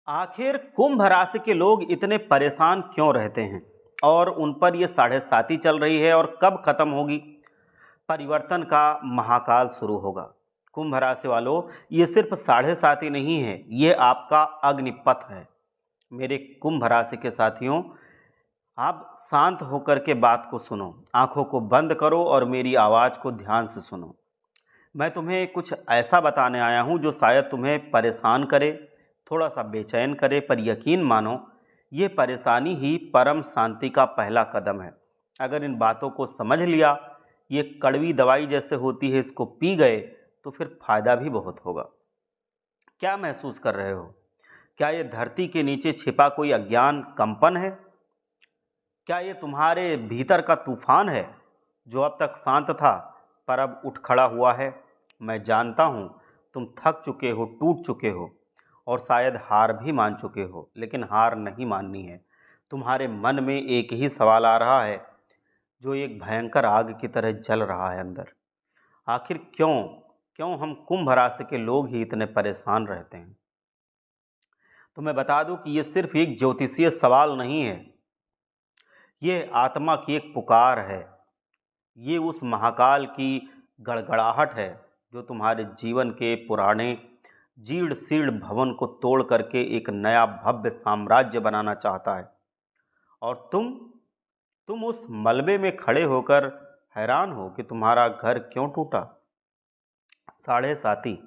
आखिर कुंभ राशि के लोग इतने परेशान क्यों रहते हैं और उन पर ये साढ़े साती चल रही है और कब खत्म होगी। परिवर्तन का महाकाल शुरू होगा। कुंभ राशि वालों, ये सिर्फ साढ़े साती नहीं है, ये आपका अग्निपथ है। मेरे कुंभ राशि के साथियों, आप शांत होकर के बात को सुनो, आंखों को बंद करो और मेरी आवाज़ को ध्यान से सुनो। मैं तुम्हें कुछ ऐसा बताने आया हूँ जो शायद तुम्हें परेशान करे, थोड़ा सा बेचैन करे, पर यकीन मानो ये परेशानी ही परम शांति का पहला कदम है। अगर इन बातों को समझ लिया, ये कड़वी दवाई जैसे होती है, इसको पी गए तो फिर फायदा भी बहुत होगा। क्या महसूस कर रहे हो? क्या ये धरती के नीचे छिपा कोई अज्ञान कंपन है? क्या ये तुम्हारे भीतर का तूफान है जो अब तक शांत था पर अब उठ खड़ा हुआ है? मैं जानता हूँ तुम थक चुके हो, टूट चुके हो और शायद हार भी मान चुके हो, लेकिन हार नहीं माननी है। तुम्हारे मन में एक ही सवाल आ रहा है जो एक भयंकर आग की तरह जल रहा है अंदर। आखिर क्यों क्यों हम कुंभ राशि के लोग ही इतने परेशान रहते हैं? तो मैं बता दूं कि ये सिर्फ एक ज्योतिषीय सवाल नहीं है, ये आत्मा की एक पुकार है। ये उस महाकाल की गड़गड़ाहट है जो तुम्हारे जीवन के पुराने जीर्ण शीर्ण भवन को तोड़ करके एक नया भव्य साम्राज्य बनाना चाहता है। और तुम उस मलबे में खड़े होकर हैरान हो कि तुम्हारा घर क्यों टूटा। साढ़े साती,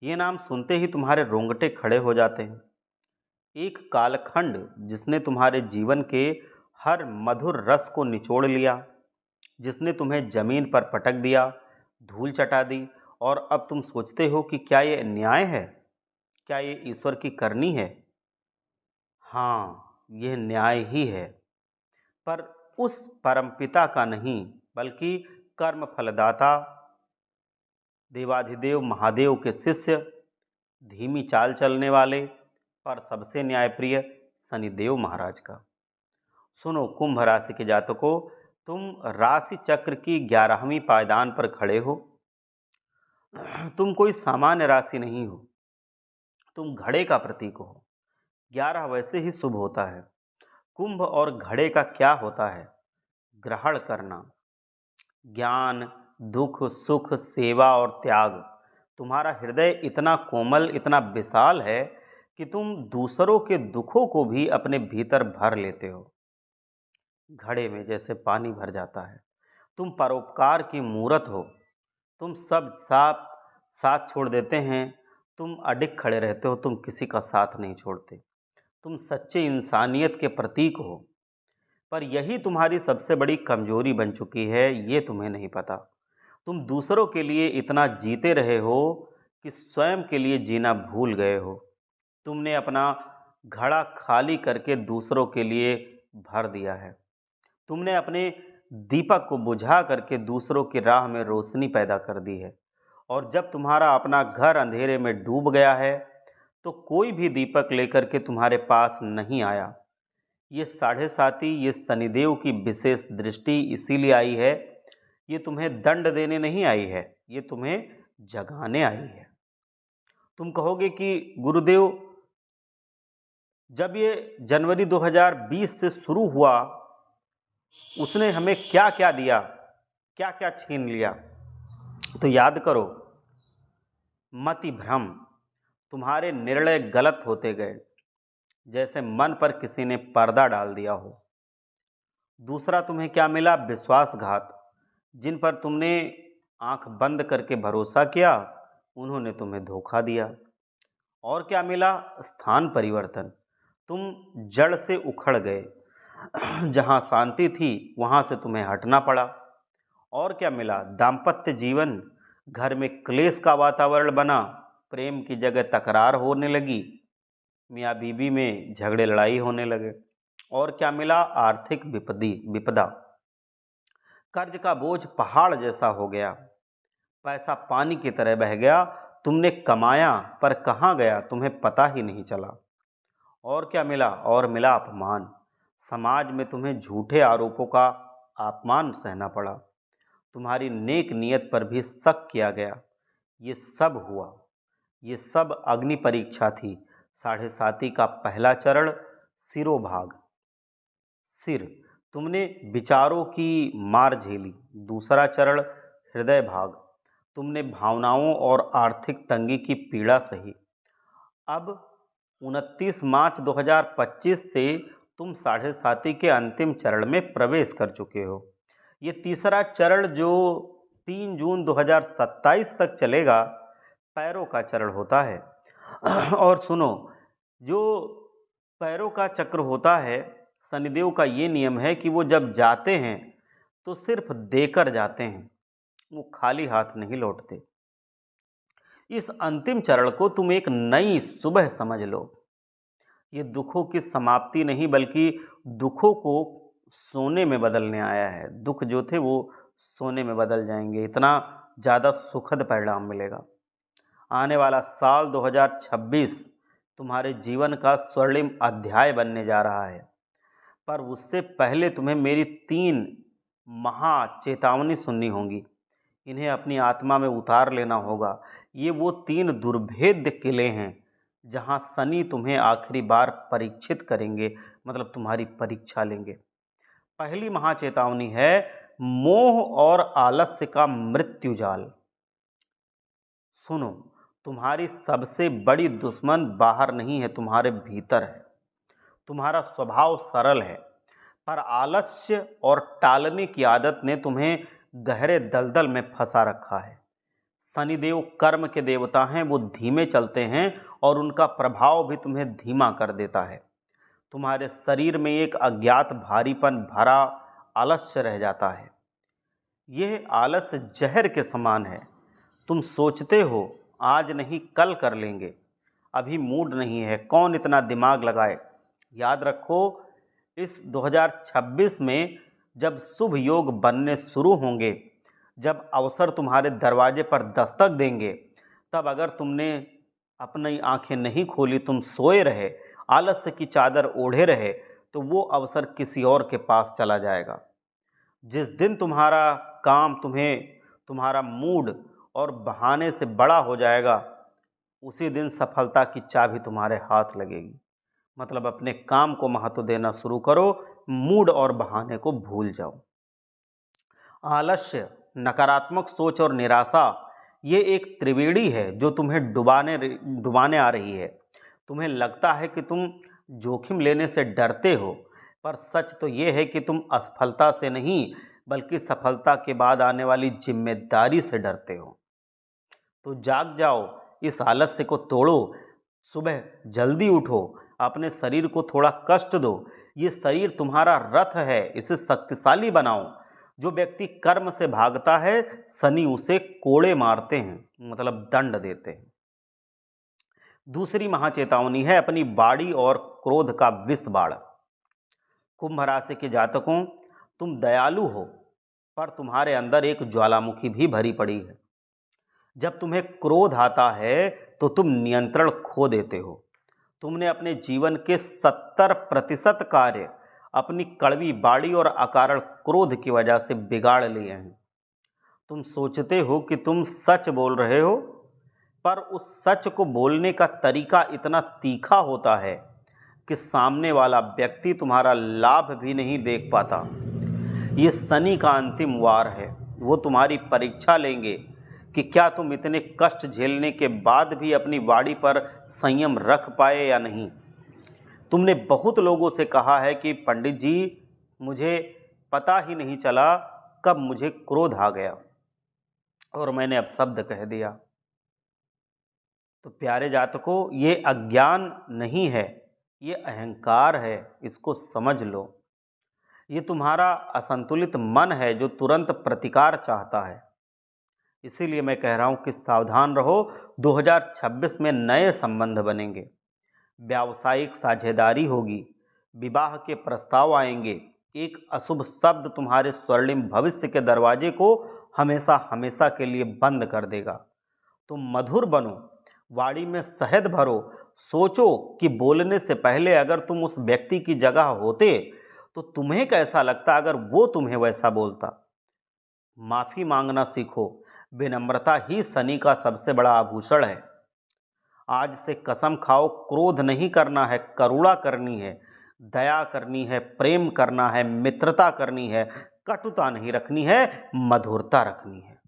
ये नाम सुनते ही तुम्हारे रोंगटे खड़े हो जाते हैं। एक कालखंड जिसने तुम्हारे जीवन के हर मधुर रस को निचोड़ लिया, जिसने तुम्हें जमीन पर पटक दिया, धूल चटा दी, और अब तुम सोचते हो कि क्या ये न्याय है, क्या ये ईश्वर की करनी है? हाँ, यह न्याय ही है, पर उस परमपिता का नहीं, बल्कि कर्म फलदाता देवाधिदेव महादेव के शिष्य, धीमी चाल चलने वाले पर सबसे न्यायप्रिय शनिदेव महाराज का। सुनो कुंभ राशि के जातकों, तुम राशि चक्र की 11वीं पायदान पर खड़े हो। तुम कोई सामान्य राशि नहीं हो, तुम घड़े का प्रतीक हो। 11 वैसे ही शुभ होता है। कुंभ और घड़े का क्या होता है? ग्रहण करना, ज्ञान, दुख, सुख, सेवा और त्याग। तुम्हारा हृदय इतना कोमल, इतना विशाल है कि तुम दूसरों के दुखों को भी अपने भीतर भर लेते हो। घड़े में जैसे पानी भर जाता है। तुम परोपकार की मूरत हो। तुम सब साथ छोड़ देते हैं। तुम अडिग खड़े रहते हो, तुम किसी का साथ नहीं छोड़ते। तुम सच्चे इंसानियत के प्रतीक हो। पर यही तुम्हारी सबसे बड़ी कमजोरी बन चुकी है, ये तुम्हें नहीं पता। तुम दूसरों के लिए इतना जीते रहे हो कि स्वयं के लिए जीना भूल गए हो। तुमने अपना घड़ा खाली करके दूसरों के लिए भर दिया है। तुमने अपने दीपक को बुझा करके दूसरों की राह में रोशनी पैदा कर दी है। और जब तुम्हारा अपना घर अंधेरे में डूब गया है, तो कोई भी दीपक लेकर के तुम्हारे पास नहीं आया। ये साढ़े साती, ये शनिदेव की विशेष दृष्टि इसीलिए आई है, ये तुम्हें दंड देने नहीं आई है, ये तुम्हें जगाने आई है। तुम कहोगे कि गुरुदेव, जब ये जनवरी 2020 से शुरू हुआ, उसने हमें क्या क्या दिया, क्या क्या छीन लिया? तो याद करो, मति भ्रम। तुम्हारे निर्णय गलत होते गए, जैसे मन पर किसी ने पर्दा डाल दिया हो। दूसरा तुम्हें क्या मिला? विश्वासघात। जिन पर तुमने आंख बंद करके भरोसा किया, उन्होंने तुम्हें धोखा दिया। और क्या मिला? स्थान परिवर्तन। तुम जड़ से उखड़ गए। जहाँ शांति थी वहाँ से तुम्हें हटना पड़ा। और क्या मिला? दाम्पत्य जीवन। घर में क्लेश का वातावरण बना, प्रेम की जगह तकरार होने लगी, मियाँ बीवी में झगड़े लड़ाई होने लगे। और क्या मिला? आर्थिक विपदा। कर्ज का बोझ पहाड़ जैसा हो गया, पैसा पानी की तरह बह गया। तुमने कमाया पर कहाँ गया तुम्हें पता ही नहीं चला। और क्या मिला? और मिला अपमान। समाज में तुम्हें झूठे आरोपों का अपमान सहना पड़ा। तुम्हारी नेक नियत पर भी शक किया गया। ये सब हुआ, ये सब अग्नि परीक्षा थी। साढ़े साती का पहला चरण सिरोभाग, सिर, तुमने विचारों की मार झेली। दूसरा चरण हृदय भाग, तुमने भावनाओं और आर्थिक तंगी की पीड़ा सही। अब 29 मार्च 2025 से तुम साढ़े साती के अंतिम चरण में प्रवेश कर चुके हो। ये तीसरा चरण जो 3 जून 2027 तक चलेगा, पैरों का चरण होता है। और सुनो, जो पैरों का चक्र होता है, शनिदेव का ये नियम है कि वो जब जाते हैं तो सिर्फ देकर जाते हैं, वो खाली हाथ नहीं लौटते। इस अंतिम चरण को तुम एक नई सुबह समझ लो। ये दुखों की समाप्ति नहीं, बल्कि दुखों को सोने में बदलने आया है। दुख जो थे वो सोने में बदल जाएंगे, इतना ज़्यादा सुखद परिणाम मिलेगा। आने वाला साल 2026 तुम्हारे जीवन का स्वर्णिम अध्याय बनने जा रहा है। पर उससे पहले तुम्हें मेरी 3 महा चेतावनी सुननी होंगी। इन्हें अपनी आत्मा में उतार लेना होगा। ये वो 3 दुर्भेद्य किले हैं जहां शनि तुम्हें आखिरी बार परीक्षित करेंगे, मतलब तुम्हारी परीक्षा लेंगे। पहली महाचेतावनी है मोह और आलस्य का मृत्यु जाल। सुनो, तुम्हारी सबसे बड़ी दुश्मन बाहर नहीं है, तुम्हारे भीतर है। तुम्हारा स्वभाव सरल है, पर आलस्य और टालने की आदत ने तुम्हें गहरे दलदल में फंसा रखा है। शनिदेव कर्म के देवता हैं, वो धीमे चलते हैं और उनका प्रभाव भी तुम्हें धीमा कर देता है। तुम्हारे शरीर में एक अज्ञात भारीपन भरा आलस्य रह जाता है। यह आलस्य जहर के समान है। तुम सोचते हो आज नहीं कल कर लेंगे, अभी मूड नहीं है, कौन इतना दिमाग लगाए। याद रखो, इस 2026 में जब शुभ योग बनने शुरू होंगे, जब अवसर तुम्हारे दरवाजे पर दस्तक देंगे, तब अगर तुमने अपनी आंखें नहीं खोली, तुम सोए रहे, आलस्य की चादर ओढ़े रहे, तो वो अवसर किसी और के पास चला जाएगा। जिस दिन तुम्हारा काम तुम्हारा मूड और बहाने से बड़ा हो जाएगा, उसी दिन सफलता की चाबी तुम्हारे हाथ लगेगी। मतलब अपने काम को महत्व देना शुरू करो, मूड और बहाने को भूल जाओ। आलस्य, नकारात्मक सोच और निराशा, ये एक त्रिवेणी है जो तुम्हें डुबाने आ रही है। तुम्हें लगता है कि तुम जोखिम लेने से डरते हो, पर सच तो ये है कि तुम असफलता से नहीं, बल्कि सफलता के बाद आने वाली जिम्मेदारी से डरते हो। तो जाग जाओ, इस आलस्य को तोड़ो, सुबह जल्दी उठो, अपने शरीर को थोड़ा कष्ट दो। ये शरीर तुम्हारा रथ है, इसे शक्तिशाली बनाओ। जो व्यक्ति कर्म से भागता है, शनि उसे कोड़े मारते हैं, मतलब दंड देते हैं। दूसरी महाचेतावनी है अपनी वाणी और क्रोध का विष बाढ़। कुंभ राशि के जातकों, तुम दयालु हो, पर तुम्हारे अंदर एक ज्वालामुखी भी भरी पड़ी है। जब तुम्हें क्रोध आता है तो तुम नियंत्रण खो देते हो। तुमने अपने जीवन के 70% कार्य अपनी कड़वी बाड़ी और अकारण क्रोध की वजह से बिगाड़ लिए हैं। तुम सोचते हो कि तुम सच बोल रहे हो, पर उस सच को बोलने का तरीका इतना तीखा होता है कि सामने वाला व्यक्ति तुम्हारा लाभ भी नहीं देख पाता। ये शनि का अंतिम वार है। वो तुम्हारी परीक्षा लेंगे कि क्या तुम इतने कष्ट झेलने के बाद भी अपनी वाणी पर संयम रख पाए या नहीं। तुमने बहुत लोगों से कहा है कि पंडित जी, मुझे पता ही नहीं चला कब मुझे क्रोध आ गया और मैंने अपशब्द कह दिया। तो प्यारे जातकों, ये अज्ञान नहीं है, ये अहंकार है, इसको समझ लो। ये तुम्हारा असंतुलित मन है जो तुरंत प्रतिकार चाहता है। इसीलिए मैं कह रहा हूँ कि सावधान रहो। 2026 में नए संबंध बनेंगे, व्यावसायिक साझेदारी होगी, विवाह के प्रस्ताव आएंगे। एक अशुभ शब्द तुम्हारे स्वर्णिम भविष्य के दरवाजे को हमेशा हमेशा के लिए बंद कर देगा। तुम मधुर बनो, वाणी में शहद भरो। सोचो कि बोलने से पहले अगर तुम उस व्यक्ति की जगह होते तो तुम्हें कैसा लगता अगर वो तुम्हें वैसा बोलता। माफ़ी मांगना सीखो। विनम्रता ही शनि का सबसे बड़ा आभूषण है। आज से कसम खाओ, क्रोध नहीं करना है, करुणा करनी है, दया करनी है, प्रेम करना है, मित्रता करनी है, कटुता नहीं रखनी है, मधुरता रखनी है।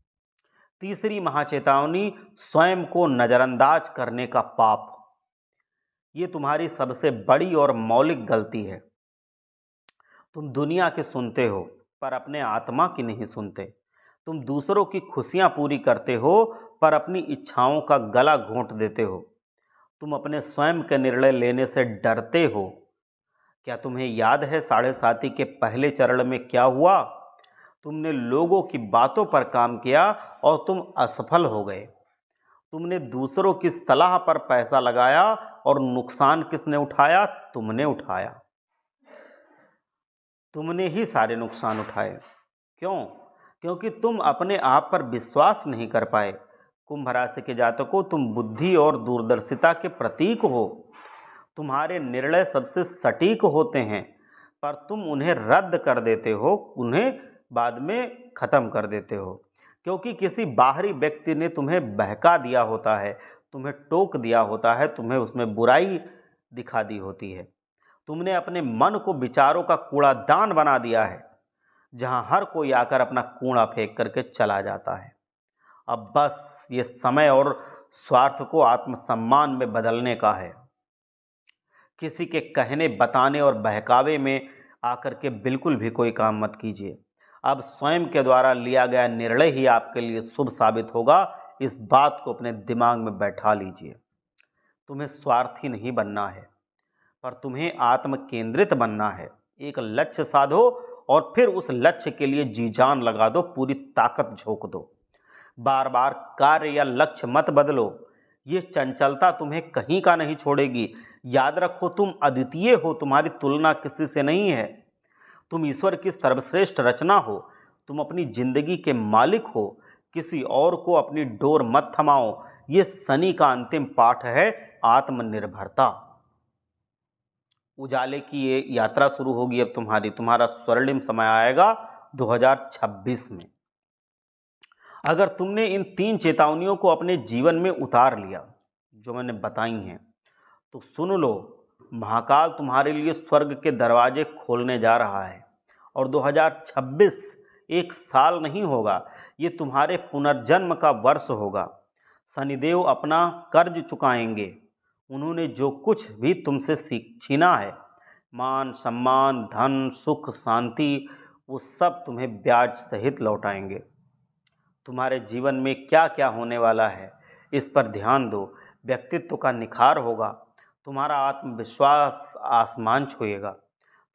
तीसरी महाचेतावनी, स्वयं को नजरअंदाज करने का पाप। ये तुम्हारी सबसे बड़ी और मौलिक गलती है। तुम दुनिया की सुनते हो पर अपने आत्मा की नहीं सुनते। तुम दूसरों की खुशियां पूरी करते हो पर अपनी इच्छाओं का गला घोंट देते हो। तुम अपने स्वयं के निर्णय लेने से डरते हो। क्या तुम्हें याद है साढ़े साती के पहले चरण में क्या हुआ? तुमने लोगों की बातों पर काम किया और तुम असफल हो गए। तुमने दूसरों की सलाह पर पैसा लगाया और नुकसान किसने उठाया? तुमने उठाया। तुमने ही सारे नुकसान उठाए। क्यों? क्योंकि तुम अपने आप पर विश्वास नहीं कर पाए। कुंभ राशि के जातकों, तुम बुद्धि और दूरदर्शिता के प्रतीक हो। तुम्हारे निर्णय सबसे सटीक होते हैं पर तुम उन्हें रद्द कर देते हो, उन्हें बाद में ख़त्म कर देते हो, क्योंकि किसी बाहरी व्यक्ति ने तुम्हें बहका दिया होता है, तुम्हें टोक दिया होता है, तुम्हें उसमें बुराई दिखा दी होती है। तुमने अपने मन को विचारों का कूड़ादान बना दिया है, जहां हर कोई आकर अपना कूड़ा फेंक करके चला जाता है। अब बस ये समय और स्वार्थ को आत्मसम्मान में बदलने का है। किसी के कहने, बताने और बहकावे में आकर के बिल्कुल भी कोई काम मत कीजिए। अब स्वयं के द्वारा लिया गया निर्णय ही आपके लिए शुभ साबित होगा। इस बात को अपने दिमाग में बैठा लीजिए। तुम्हें स्वार्थी नहीं बनना है, पर तुम्हें आत्म केंद्रित बनना है। एक लक्ष्य साधो और फिर उस लक्ष्य के लिए जी जान लगा दो, पूरी ताकत झोंक दो। बार बार कार्य या लक्ष्य मत बदलो। ये चंचलता तुम्हें कहीं का नहीं छोड़ेगी। याद रखो, तुम अद्वितीय हो, तुम्हारी तुलना किसी से नहीं है। तुम ईश्वर की सर्वश्रेष्ठ रचना हो। तुम अपनी जिंदगी के मालिक हो। किसी और को अपनी डोर मत थमाओ। ये शनि का अंतिम पाठ है, आत्मनिर्भरता। उजाले की ये यात्रा शुरू होगी अब तुम्हारा स्वर्णिम समय आएगा 2026 में। अगर तुमने इन 3 चेतावनियों को अपने जीवन में उतार लिया जो मैंने बताई हैं, तो सुन लो, महाकाल तुम्हारे लिए स्वर्ग के दरवाजे खोलने जा रहा है। और 2026 एक साल नहीं होगा, ये तुम्हारे पुनर्जन्म का वर्ष होगा। शनिदेव अपना कर्ज चुकाएंगे। उन्होंने जो कुछ भी तुमसे छीना है, मान सम्मान, धन, सुख, शांति, वो सब तुम्हें ब्याज सहित लौटाएंगे। तुम्हारे जीवन में क्या क्या होने वाला है, इस पर ध्यान दो। व्यक्तित्व का निखार होगा। तुम्हारा आत्मविश्वास आसमान छुएगा।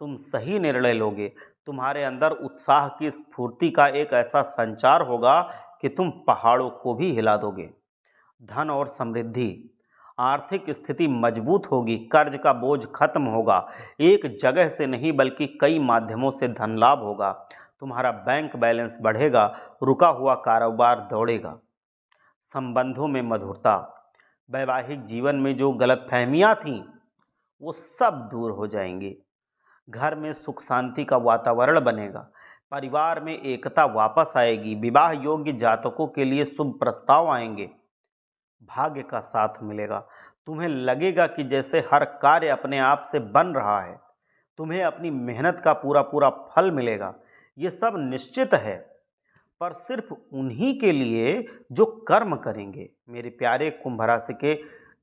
तुम सही निर्णय लोगे। तुम्हारे अंदर उत्साह की स्फूर्ति का एक ऐसा संचार होगा कि तुम पहाड़ों को भी हिला दोगे। धन और समृद्धि, आर्थिक स्थिति मजबूत होगी। कर्ज का बोझ खत्म होगा। एक जगह से नहीं बल्कि कई माध्यमों से धन लाभ होगा। तुम्हारा बैंक बैलेंस बढ़ेगा। रुका हुआ कारोबार दौड़ेगा। संबंधों में मधुरता, वैवाहिक जीवन में जो गलतफहमियां थीं वो सब दूर हो जाएंगी। घर में सुख शांति का वातावरण बनेगा। परिवार में एकता वापस आएगी। विवाह योग्य जातकों के लिए शुभ प्रस्ताव आएंगे। भाग्य का साथ मिलेगा। तुम्हें लगेगा कि जैसे हर कार्य अपने आप से बन रहा है। तुम्हें अपनी मेहनत का पूरा पूरा फल मिलेगा। ये सब निश्चित है, पर सिर्फ उन्हीं के लिए जो कर्म करेंगे। मेरे प्यारे कुंभ राशि के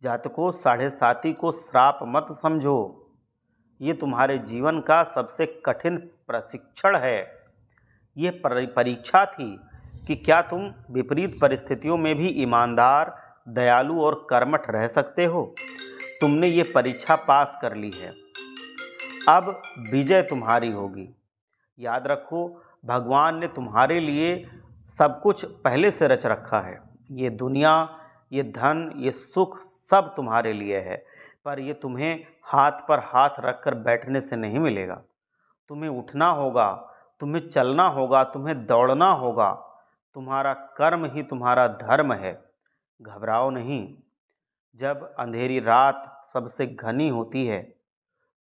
जातकों, साढ़े साती को श्राप मत समझो। ये तुम्हारे जीवन का सबसे कठिन प्रशिक्षण है। ये परीक्षा थी कि क्या तुम विपरीत परिस्थितियों में भी ईमानदार, दयालु और कर्मठ रह सकते हो। तुमने ये परीक्षा पास कर ली है। अब विजय तुम्हारी होगी। याद रखो, भगवान ने तुम्हारे लिए सब कुछ पहले से रच रखा है। ये दुनिया, ये धन, ये सुख सब तुम्हारे लिए है, पर ये तुम्हें हाथ पर हाथ रखकर बैठने से नहीं मिलेगा। तुम्हें उठना होगा, तुम्हें चलना होगा, तुम्हें दौड़ना होगा। तुम्हारा कर्म ही तुम्हारा धर्म है। घबराओ नहीं। जब अंधेरी रात सबसे घनी होती है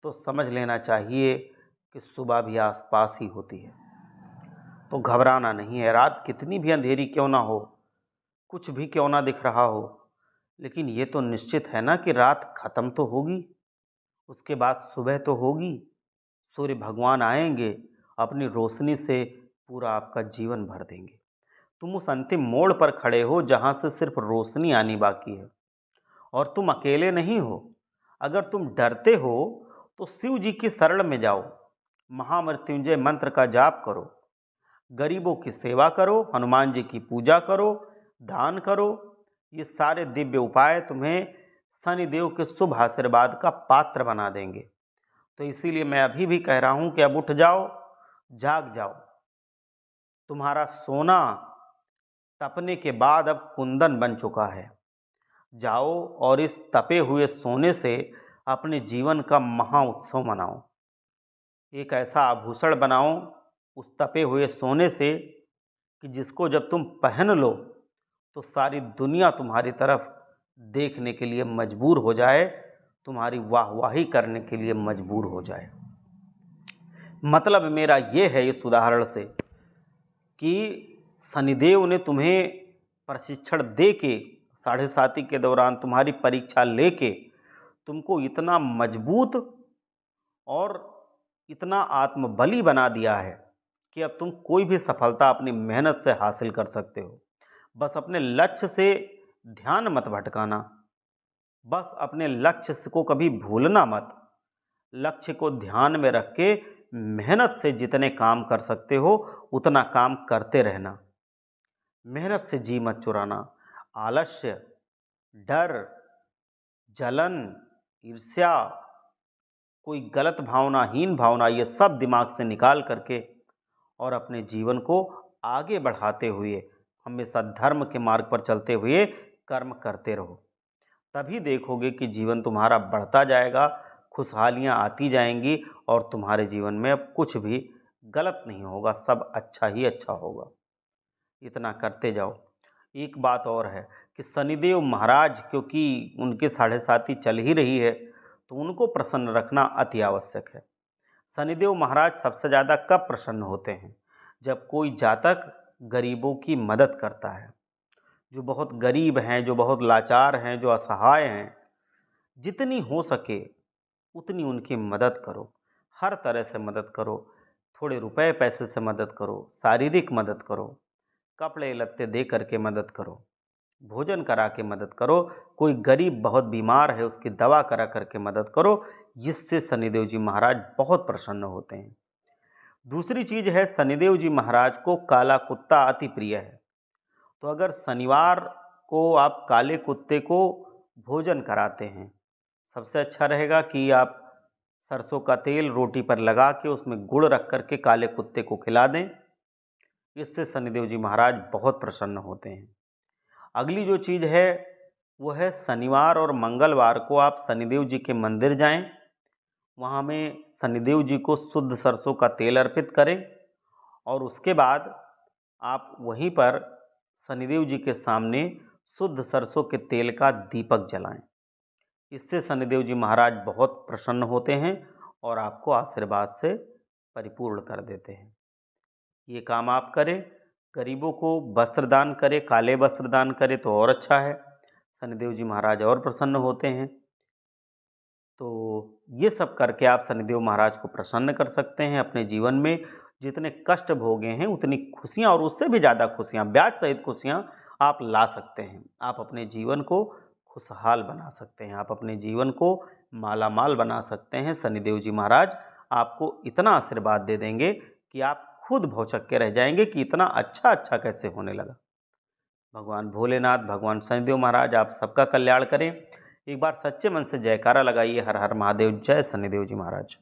तो समझ लेना चाहिए कि सुबह भी आसपास ही होती है। तो घबराना नहीं है। रात कितनी भी अंधेरी क्यों ना हो, कुछ भी क्यों ना दिख रहा हो, लेकिन ये तो निश्चित है ना कि रात खत्म तो होगी, उसके बाद सुबह तो होगी। सूर्य भगवान आएंगे, अपनी रोशनी से पूरा आपका जीवन भर देंगे। तुम उस अंतिम मोड़ पर खड़े हो जहाँ से सिर्फ रोशनी आनी बाकी है, और तुम अकेले नहीं हो। अगर तुम डरते हो तो शिव जी की शरण में जाओ, महामृत्युंजय मंत्र का जाप करो, गरीबों की सेवा करो, हनुमान जी की पूजा करो, दान करो। ये सारे दिव्य उपाय तुम्हें शनिदेव के शुभ आशीर्वाद का पात्र बना देंगे। तो इसीलिए मैं अभी भी कह रहा हूँ कि अब उठ जाओ, जाग जाओ। तुम्हारा सोना तपने के बाद अब कुंदन बन चुका है। जाओ और इस तपे हुए सोने से अपने जीवन का महा उत्सव मनाओ। एक ऐसा आभूषण बनाओ उस तपे हुए सोने से कि जिसको जब तुम पहन लो तो सारी दुनिया तुम्हारी तरफ देखने के लिए मजबूर हो जाए, तुम्हारी वाहवाही करने के लिए मजबूर हो जाए। मतलब मेरा ये है इस उदाहरण से कि शनिदेव ने तुम्हें प्रशिक्षण दे के, साढ़े साती के दौरान तुम्हारी परीक्षा लेके तुमको इतना मजबूत और इतना आत्मबली बना दिया है कि अब तुम कोई भी सफलता अपनी मेहनत से हासिल कर सकते हो। बस अपने लक्ष्य से ध्यान मत भटकाना, बस अपने लक्ष्य को कभी भूलना मत। लक्ष्य को ध्यान में रख के मेहनत से जितने काम कर सकते हो उतना काम करते रहना। मेहनत से जी मत चुराना। आलस्य, डर, जलन, ईर्ष्या, कोई गलत भावना, हीन भावना, ये सब दिमाग से निकाल करके और अपने जीवन को आगे बढ़ाते हुए हमेशा धर्म के मार्ग पर चलते हुए कर्म करते रहो। तभी देखोगे कि जीवन तुम्हारा बढ़ता जाएगा, खुशहालियाँ आती जाएंगी और तुम्हारे जीवन में अब कुछ भी गलत नहीं होगा, सब अच्छा ही अच्छा होगा। इतना करते जाओ। एक बात और है कि शनिदेव महाराज, क्योंकि उनके साढ़े साती चल ही रही है, तो उनको प्रसन्न रखना अति आवश्यक है। शनिदेव महाराज सबसे ज़्यादा कब प्रसन्न होते हैं? जब कोई जातक गरीबों की मदद करता है। जो बहुत गरीब हैं, जो बहुत लाचार हैं, जो असहाय हैं, जितनी हो सके उतनी उनकी मदद करो। हर तरह से मदद करो। थोड़े रुपए पैसे से मदद करो, शारीरिक मदद करो, कपड़े लत्ते दे करके मदद करो, भोजन करा के मदद करो। कोई गरीब बहुत बीमार है उसकी दवा करा करके मदद करो। जिससे शनिदेव जी महाराज बहुत प्रसन्न होते हैं। दूसरी चीज है, शनिदेव जी महाराज को काला कुत्ता अति प्रिय है। तो अगर शनिवार को आप काले कुत्ते को भोजन कराते हैं, सबसे अच्छा रहेगा कि आप सरसों का तेल रोटी पर लगा के उसमें गुड़ रख करके काले कुत्ते को खिला दें। इससे शनिदेव जी महाराज बहुत प्रसन्न होते हैं। अगली जो चीज़ है वो है, शनिवार और मंगलवार को आप शनिदेव जी के मंदिर जाएं। वहाँ में शनिदेव जी को शुद्ध सरसों का तेल अर्पित करें और उसके बाद आप वहीं पर शनिदेव जी के सामने शुद्ध सरसों के तेल का दीपक जलाएं। इससे शनिदेव जी महाराज बहुत प्रसन्न होते हैं और आपको आशीर्वाद से परिपूर्ण कर देते हैं। ये काम आप करें। गरीबों को वस्त्र दान करें, काले वस्त्र दान करें तो और अच्छा है, शनिदेव जी महाराज और प्रसन्न होते हैं। तो ये सब करके आप शनिदेव महाराज को प्रसन्न कर सकते हैं। अपने जीवन में जितने कष्ट भोगे हैं उतनी खुशियाँ और उससे भी ज़्यादा खुशियाँ, ब्याज सहित खुशियाँ आप ला सकते हैं। आप अपने जीवन को खुशहाल बना सकते हैं, आप अपने जीवन को मालामाल बना सकते हैं। शनिदेव जी महाराज आपको इतना आशीर्वाद दे देंगे कि आप खुद भौचक्के के रह जाएंगे कि इतना अच्छा अच्छा कैसे होने लगा। भगवान भोलेनाथ, भगवान शनिदेव महाराज आप सबका कल्याण करें। एक बार सच्चे मन से जयकारा लगाइए, हर हर महादेव, जय शनिदेव जी महाराज।